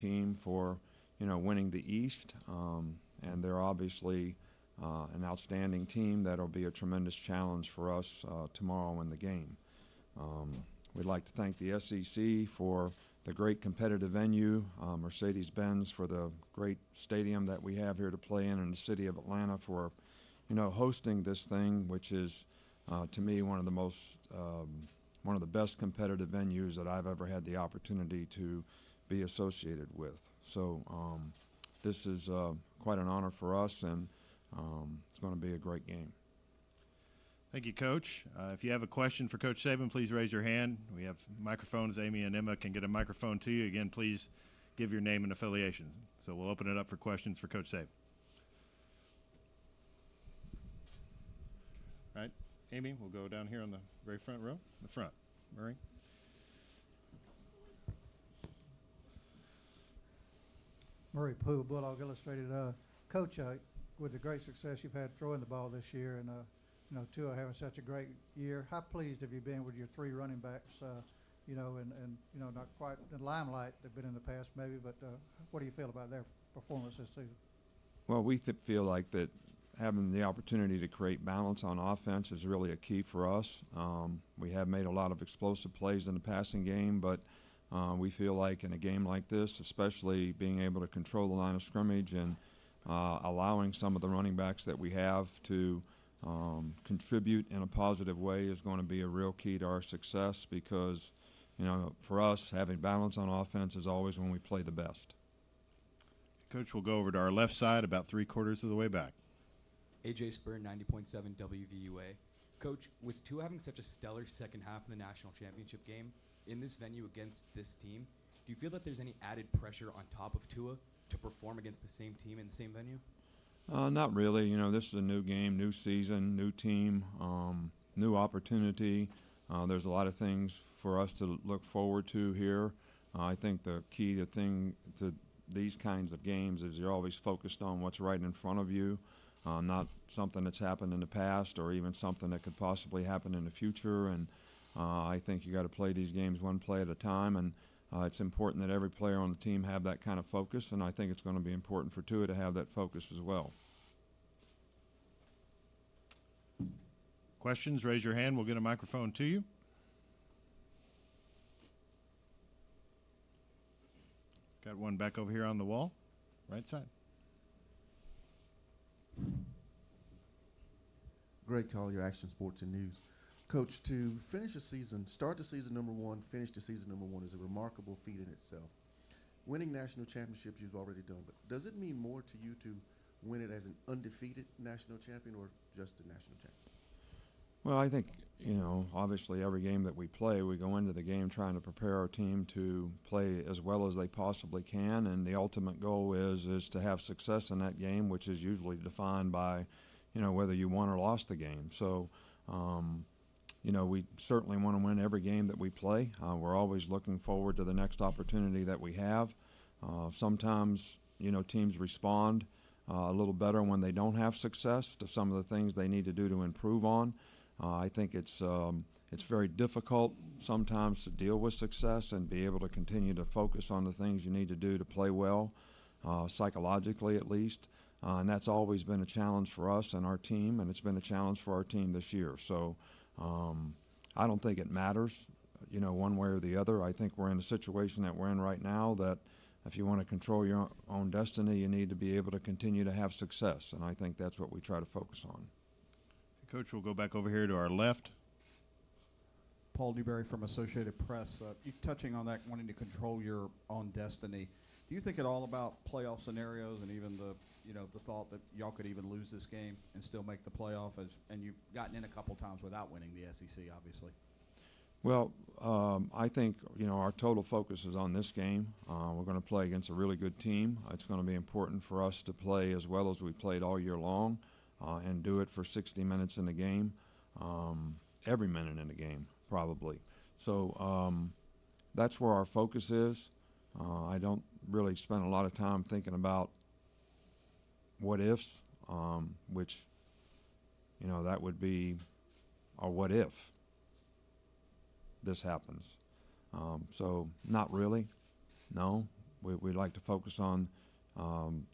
team for, winning the East, and they're obviously an outstanding team that'll be a tremendous challenge for us tomorrow in the game. We'd like to thank the SEC for the great competitive venue, Mercedes-Benz for the great stadium that we have here to play in, and the city of Atlanta for, hosting this thing, which is, to me, one of the best competitive venues that I've ever had the opportunity to be associated with. So this is quite an honor for us, and it's going to be a great game. Thank you, Coach. If you have a question for Coach Saban, please raise your hand. We have microphones. Amy and Emma can get a microphone to you. Again, please give your name and affiliations. So we'll open it up for questions for Coach Saban. All right, Amy, we'll go down here on the very front row. The front. Murray. Murray Pooh, Bulldog Illustrated. Coach, with the great success you've had throwing the ball this year, and Tua having such a great year, how pleased have you been with your three running backs? Not quite in limelight they've been in the past, maybe, but what do you feel about their performance this season? Well, we feel like that having the opportunity to create balance on offense is really a key for us. We have made a lot of explosive plays in the passing game, but we feel like in a game like this, especially being able to control the line of scrimmage and allowing some of the running backs that we have to contribute in a positive way is going to be a real key to our success, because, for us, having balance on offense is always when we play the best. Coach, we'll go over to our left side, about 3/4 of the way back. AJ Spur, 90.7 WVUA. Coach, with Tua having such a stellar second half in the national championship game, in this venue against this team, do you feel that there's any added pressure on top of Tua to perform against the same team in the same venue? Not really. This is a new game, new season, new team, new opportunity. There's a lot of things for us to look forward to here. I think the key to these kinds of games is you're always focused on what's right in front of you, not something that's happened in the past or even something that could possibly happen in the future. And I think you got to play these games one play at a time, and it's important that every player on the team have that kind of focus, and I think it's going to be important for Tua to have that focus as well. Questions, raise your hand. We'll get a microphone to you. Got one back over here on the wall, right side. Great call, your Action Sports and News. Coach, to finish a season, start the season number one, finish the season number one is a remarkable feat in itself. Winning national championships you've already done, but does it mean more to you to win it as an undefeated national champion or just a national champion? Well, I think, obviously every game that we play, we go into the game trying to prepare our team to play as well as they possibly can, and the ultimate goal is to have success in that game, which is usually defined by, whether you won or lost the game. So, we certainly want to win every game that we play. We're always looking forward to the next opportunity that we have. Sometimes, teams respond a little better when they don't have success to some of the things they need to do to improve on. I think it's very difficult sometimes to deal with success and be able to continue to focus on the things you need to do to play well, psychologically at least. And that's always been a challenge for us and our team, and it's been a challenge for our team this year. So I don't think it matters, one way or the other. I think we're in a situation that we're in right now that if you want to control your own destiny, you need to be able to continue to have success, and I think that's what we try to focus on. Coach, we'll go back over here to our left. Paul Newberry from Associated Press. You touching on that, wanting to control your own destiny. Do you think at all about playoff scenarios and even the thought that y'all could even lose this game and still make the playoff? And you've gotten in a couple times without winning the SEC, obviously. Well, I think, our total focus is on this game. We're going to play against a really good team. It's going to be important for us to play as well as we played all year long and do it for 60 minutes in the game, every minute in the game, probably. So that's where our focus is. I don't really spend a lot of time thinking about what ifs, which, that would be a what if this happens. So not really, no. we like to focus on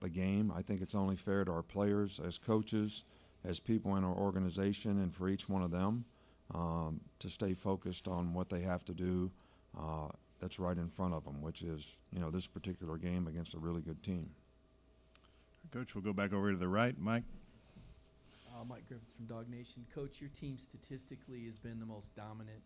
the game. I think it's only fair to our players as coaches, as people in our organization, and for each one of them to stay focused on what they have to do that's right in front of them, which is, this particular game against a really good team. Coach, we'll go back over to the right. Mike? Mike Griffith from Dog Nation. Coach, your team statistically has been the most dominant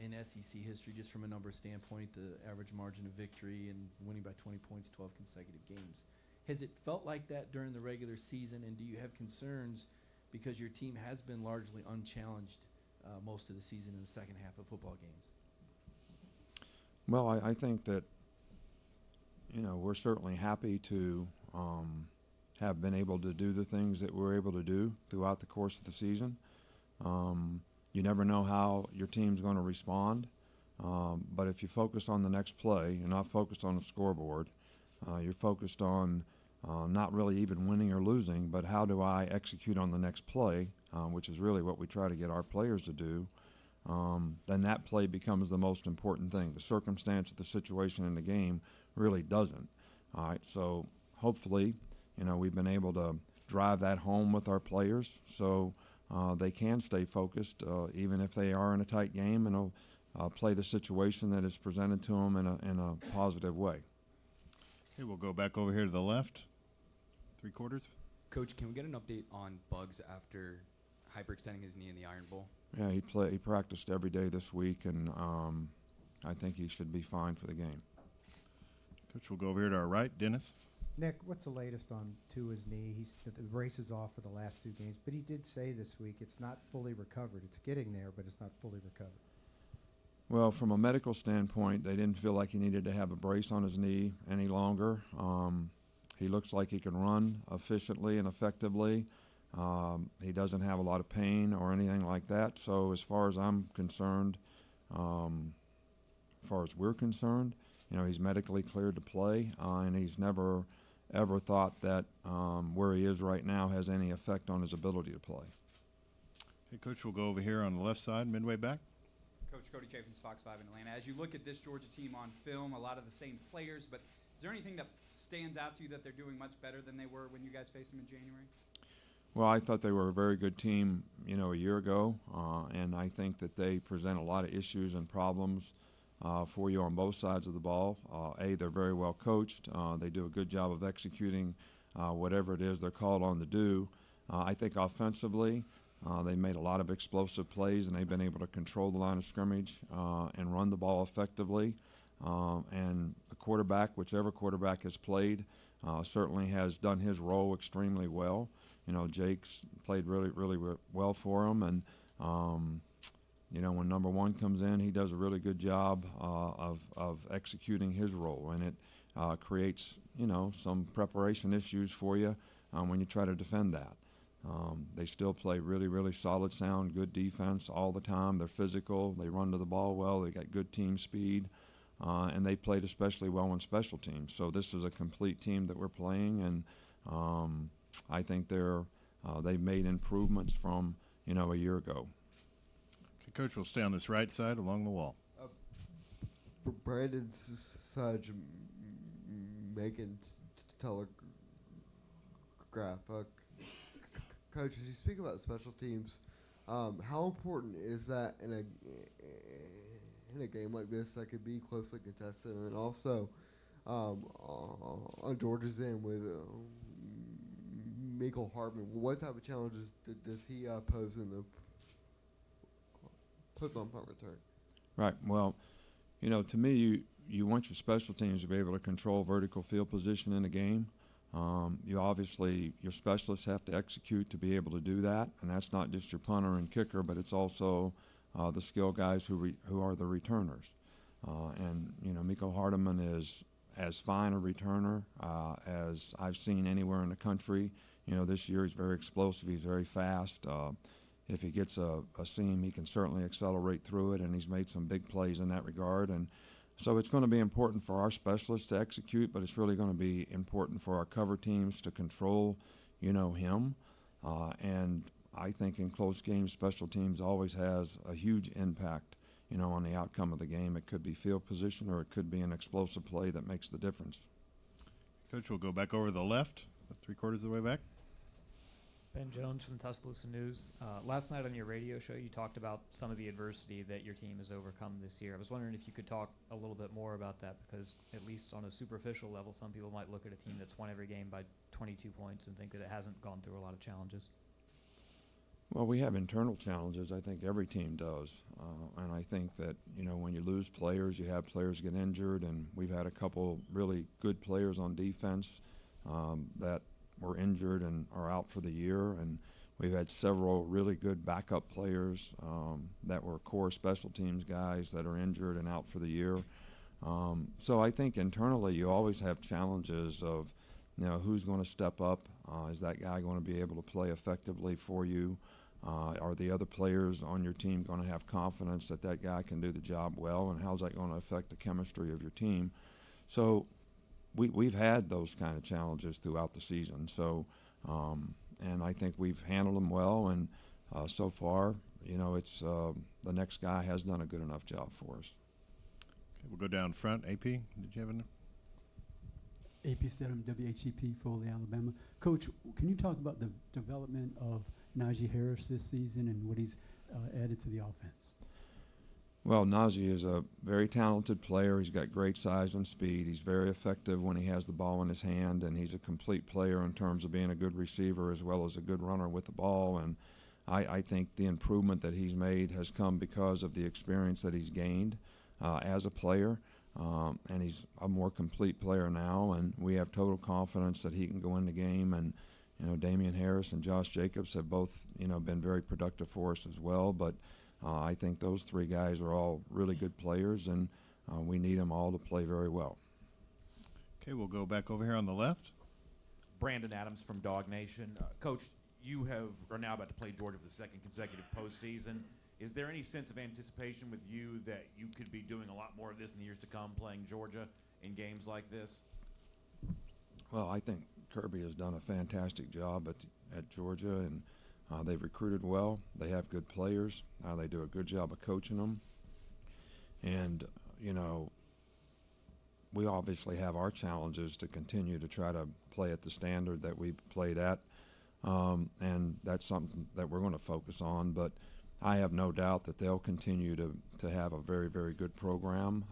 in SEC history, just from a number standpoint, the average margin of victory and winning by 20 points, 12 consecutive games. Has it felt like that during the regular season, and do you have concerns because your team has been largely unchallenged most of the season in the second half of football games? Well, I think that, we're certainly happy to have been able to do the things that we're able to do throughout the course of the season. You never know how your team's going to respond, but if you focus on the next play, you're not focused on the scoreboard. You're focused on not really even winning or losing, but how do I execute on the next play, which is really what we try to get our players to do. Then that play becomes the most important thing. The circumstance of the situation in the game really doesn't. All right, so hopefully, we've been able to drive that home with our players so they can stay focused even if they are in a tight game, and play the situation that is presented to them in a positive way. Okay, we'll go back over here to the left. 3/4. Coach, can we get an update on Bugs after hyperextending his knee in the Iron Bowl? Yeah, he practiced every day this week, and I think he should be fine for the game. Coach, we'll go over here to our right. Dennis? Nick, what's the latest on Tua's knee? The race is off for the last 2 games, but he did say this week it's not fully recovered. It's getting there, but it's not fully recovered. Well, from a medical standpoint, they didn't feel like he needed to have a brace on his knee any longer. He looks like he can run efficiently and effectively. He doesn't have a lot of pain or anything like that. So as far as I'm concerned, as far as we're concerned, he's medically cleared to play, and he's never ever thought that where he is right now has any effect on his ability to play. Okay, Coach, we'll go over here on the left side, midway back. Coach Cody Chaffins, Fox 5 in Atlanta. As you look at this Georgia team on film, a lot of the same players, but is there anything that stands out to you that they're doing much better than they were when you guys faced them in January? Well, I thought they were a very good team, a year ago, and I think that they present a lot of issues and problems for you on both sides of the ball. They're very well coached. They do a good job of executing whatever it is they're called on to do. I think offensively, they made a lot of explosive plays, and they've been able to control the line of scrimmage and run the ball effectively. And the quarterback, whichever quarterback has played, certainly has done his role extremely well. Jake's played really well for him, and when number one comes in, he does a really good job of executing his role, and it creates some preparation issues for you when you try to defend that. They still play really solid, sound, good defense all the time. They're physical. They run to the ball well. They got good team speed, and they played especially well on special teams. So this is a complete team that we're playing, and I think they've made improvements from a year ago. Okay, Coach, we'll stay on this right side along the wall. Brandon Sudge, Megan Telegraph. Coach, as you speak about special teams, how important is that in a game like this that could be closely contested, and then also on Georgia's end with Michael Hartman, what type of challenges does he pose on punt return? Right. Well, to me, you want your special teams to be able to control vertical field position in the game. Your specialists have to execute to be able to do that, and that's not just your punter and kicker, but it's also the skill guys who are the returners. And Miko Hardeman is as fine a returner as I've seen anywhere in the country. This year he's very explosive. He's very fast. If he gets a seam, he can certainly accelerate through it, and he's made some big plays in that regard. And so it's going to be important for our specialists to execute, but it's really going to be important for our cover teams to control, him. And I think in close games, special teams always has a huge impact, on the outcome of the game. It could be field position or it could be an explosive play that makes the difference. Coach, we'll go back over to the left, about 3/4 of the way back. Ben Jones from the Tuscaloosa News. Last night on your radio show, you talked about some of the adversity that your team has overcome this year. I was wondering if you could talk a little bit more about that, because at least on a superficial level, some people might look at a team that's won every game by 22 points and think that it hasn't gone through a lot of challenges. Well, we have internal challenges. I think every team does. And I think that, when you lose players, you have players get injured, and we've had a couple really good players on defense that were injured and are out for the year, and we've had several really good backup players that were core special teams guys that are injured and out for the year. So I think internally you always have challenges of, who's going to step up? Is that guy going to be able to play effectively for you? Are the other players on your team going to have confidence that that guy can do the job well, and how's that going to affect the chemistry of your team? So we've had those kind of challenges throughout the season. So, and I think we've handled them well. And so far, it's the next guy has done a good enough job for us. Okay, we'll go down front. AP, did you have an? AP Stedham, WHEP, Foley, Alabama. Coach, can you talk about the development of Najee Harris this season and what he's added to the offense? Well, Najee is a very talented player. He's got great size and speed. He's very effective when he has the ball in his hand, and he's a complete player in terms of being a good receiver as well as a good runner with the ball. And I think the improvement that he's made has come because of the experience that he's gained as a player. And he's a more complete player now, and we have total confidence that he can go in the game. And, Damian Harris and Josh Jacobs have both, been very productive for us as well. But I think those three guys are all really good players, and we need them all to play very well. Okay, we'll go back over here on the left. Brandon Adams from Dog Nation. Coach, you are now about to play Georgia for the second consecutive postseason. Is there any sense of anticipation with you that you could be doing a lot more of this in the years to come, playing Georgia in games like this? Well, I think Kirby has done a fantastic job at Georgia, and they've recruited well. They have good players. They do a good job of coaching them. And, we obviously have our challenges to continue to try to play at the standard that we played at. And that's something that we're going to focus on. But I have no doubt that they'll continue to have a very, very good program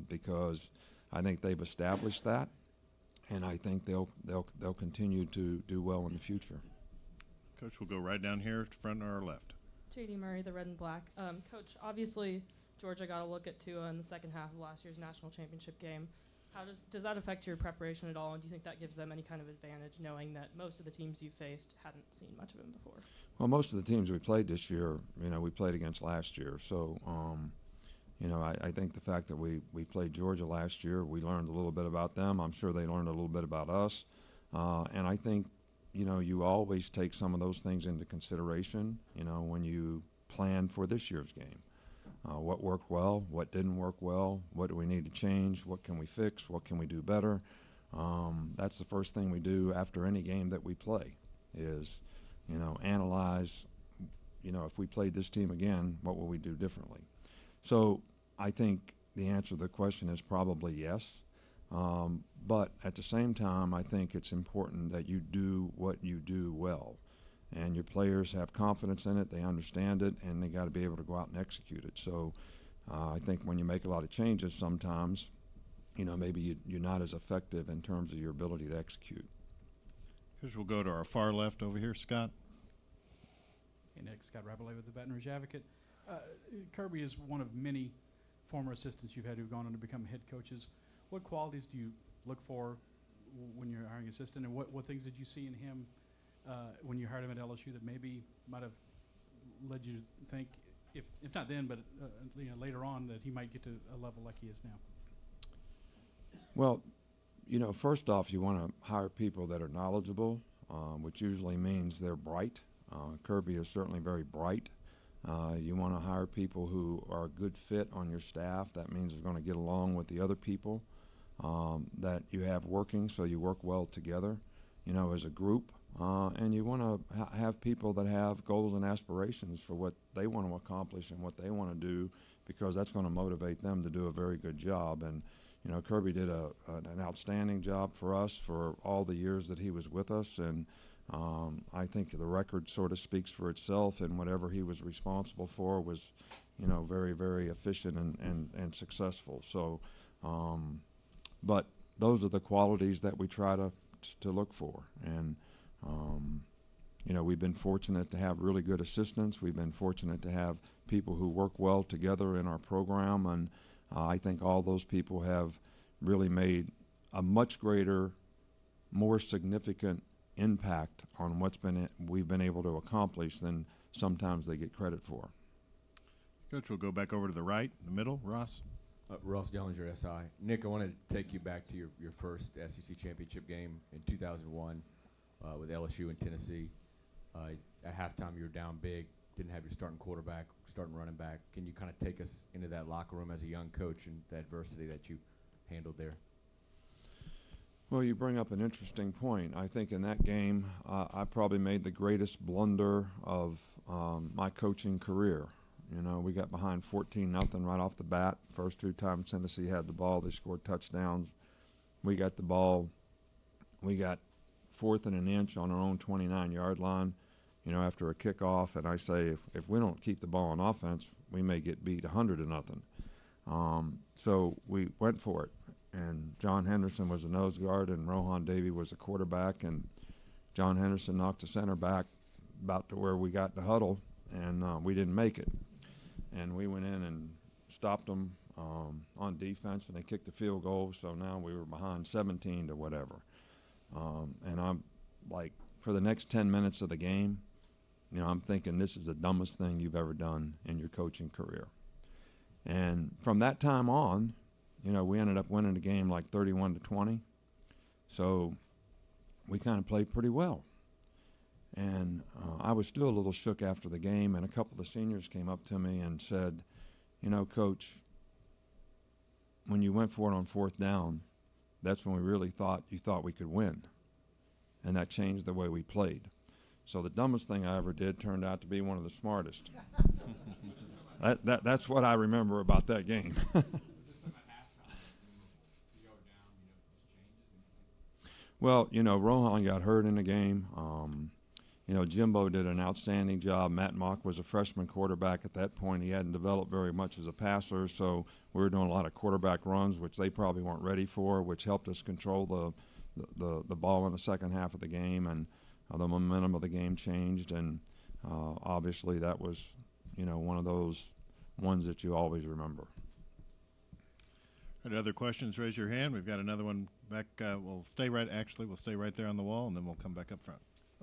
because I think they've established that. And I think they'll continue to do well in the future. Coach, we'll go right down here to front or left. J.D. Murray, the Red and Black. Coach, obviously Georgia got a look at Tua in the second half of last year's national championship game. How does that affect your preparation at all, and do you think that gives them any kind of advantage, knowing that most of the teams you faced hadn't seen much of him before? Well, most of the teams we played this year, we played against last year. So, I think the fact that we played Georgia last year, we learned a little bit about them. I'm sure they learned a little bit about us. And I think, you always take some of those things into consideration, when you plan for this year's game. What worked well, what didn't work well, what do we need to change, what can we fix, what can we do better. That's the first thing we do after any game that we play is, analyze, if we played this team again, what will we do differently? So I think the answer to the question is probably yes. But at the same time, I think it's important that you do what you do well. And your players have confidence in it, they understand it, and they got to be able to go out and execute it. So I think when you make a lot of changes sometimes, maybe you're not as effective in terms of your ability to execute. Here's we'll go to our far left over here, Scott. Hey, Nick, Scott Rabelais with the Baton Rouge Advocate. Kirby is one of many former assistants you've had who've gone on to become head coaches. What qualities do you look for when you're hiring an assistant, and what things did you see in him when you hired him at LSU that maybe might have led you to think, if not then, but later on, that he might get to a level like he is now? Well, first off, you want to hire people that are knowledgeable, which usually means they're bright. Kirby is certainly very bright. You want to hire people who are a good fit on your staff. That means they're going to get along with the other people that you have working, so you work well together, as a group. And you want to have people that have goals and aspirations for what they want to accomplish and what they want to do because that's going to motivate them to do a very good job. And you know, Kirby did an outstanding job for us for all the years that he was with us, and I think the record sort of speaks for itself, and whatever he was responsible for was, you know, very, very efficient and successful. So, but those are the qualities that we try to look for. And, you know, we've been fortunate to have really good assistants. We've been fortunate to have people who work well together in our program, and I think all those people have really made a much greater, more significant impact on we've been able to accomplish than sometimes they get credit for. Coach, we'll go back over to the right, the middle. Ross. Ross Dellinger, SI. Nick, I wanted to take you back to your first SEC championship game in 2001 with LSU and Tennessee. At halftime, you were down big, didn't have your starting quarterback, starting running back. Can you kind of take us into that locker room as a young coach and the adversity that you handled there? Well, you bring up an interesting point. I think in that game, I probably made the greatest blunder of my coaching career. You know, we got behind 14-0 right off the bat. First two times Tennessee had the ball, they scored touchdowns. We got the ball. We got 4th and an inch on our own 29-yard line, you know, after a kickoff. And I say, if we don't keep the ball on offense, we may get beat 100-0. So we went for it. And John Henderson was a nose guard, and Rohan Davey was a quarterback. And John Henderson knocked the center back about to where we got in the huddle, and we didn't make it. And we went in and stopped them on defense, and they kicked the field goal. So now we were behind 17 to whatever. And I'm like, for the next 10 minutes of the game, you know, I'm thinking this is the dumbest thing you've ever done in your coaching career. And from that time on, you know, we ended up winning the game like 31-20. So we kind of played pretty well. And I was still a little shook after the game, and a couple of the seniors came up to me and said, you know, Coach, when you went for it on 4th down, that's when we really thought we could win. And that changed the way we played. So the dumbest thing I ever did turned out to be one of the smartest. That's what I remember about that game. Well, you know, Rohan got hurt in the game. You know, Jimbo did an outstanding job. Matt Mock was a freshman quarterback at that point. He hadn't developed very much as a passer, so we were doing a lot of quarterback runs, which they probably weren't ready for, which helped us control the ball in the second half of the game, and the momentum of the game changed. And obviously that was, you know, one of those ones that you always remember. Any other questions? Raise your hand. We've got another one back. We'll stay right there on the wall, and then we'll come back up front.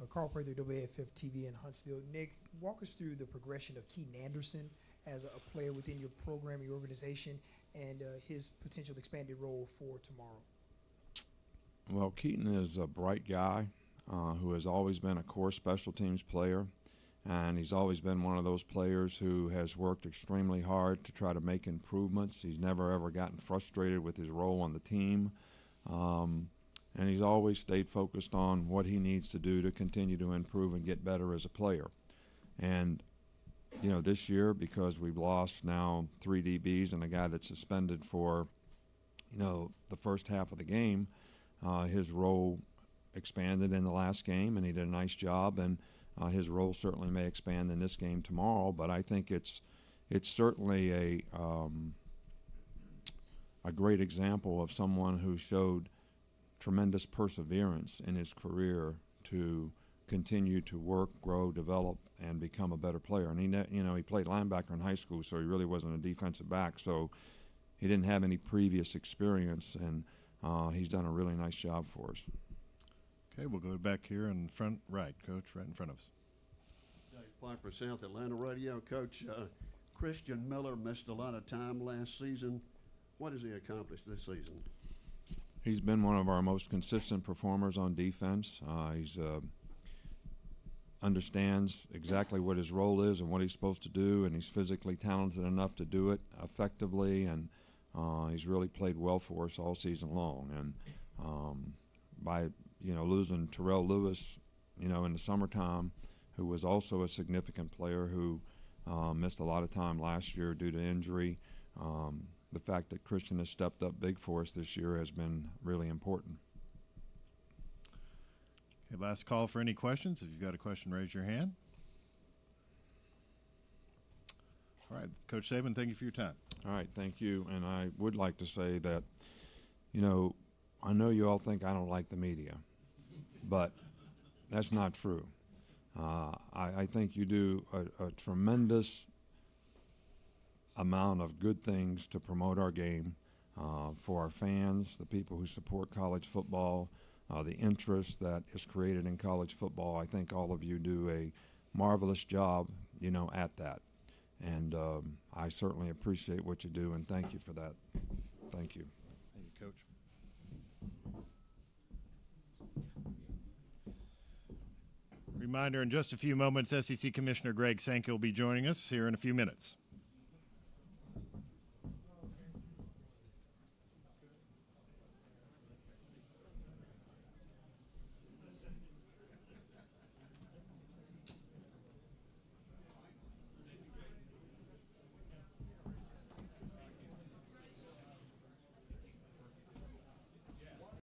Carl Prather, WAFF TV in Huntsville. Nick, walk us through the progression of Keaton Anderson as a player within your program, your organization, and his potential expanded role for tomorrow. Well, Keaton is a bright guy who has always been a core special teams player, and he's always been one of those players who has worked extremely hard to try to make improvements. He's never, ever gotten frustrated with his role on the team. And he's always stayed focused on what he needs to do to continue to improve and get better as a player. And, you know, this year, because we've lost now 3 DBs and a guy that's suspended for, you know, the first half of the game, his role expanded in the last game, and he did a nice job. And his role certainly may expand in this game tomorrow. But I think it's certainly a great example of someone who showed tremendous perseverance in his career to continue to work, grow, develop, and become a better player. And he played linebacker in high school, so he really wasn't a defensive back. So he didn't have any previous experience, and he's done a really nice job for us. Okay, we'll go back here in front, right, Coach, right in front of us. Dave Piper, South Atlanta Radio. Coach, Christian Miller missed a lot of time last season. What has he accomplished this season? He's been one of our most consistent performers on defense. He's understands exactly what his role is and what he's supposed to do, and he's physically talented enough to do it effectively, and he's really played well for us all season long. And by losing Terrell Lewis, in the summertime, who was also a significant player who missed a lot of time last year due to injury, the fact that Christian has stepped up big for us this year has been really important. Okay, last call for any questions. If you've got a question, raise your hand. All right, Coach Saban, thank you for your time. All right, thank you. And I would like to say that, you know, I know you all think I don't like the media, but that's not true. I think you do a tremendous amount of good things to promote our game for our fans, the people who support college football, the interest that is created in college football. I think all of you do a marvelous job, you know, at that. And I certainly appreciate what you do, and thank you for that. Thank you. Thank you, Coach. Reminder, in just a few moments, SEC Commissioner Greg Sankey will be joining us here in a few minutes.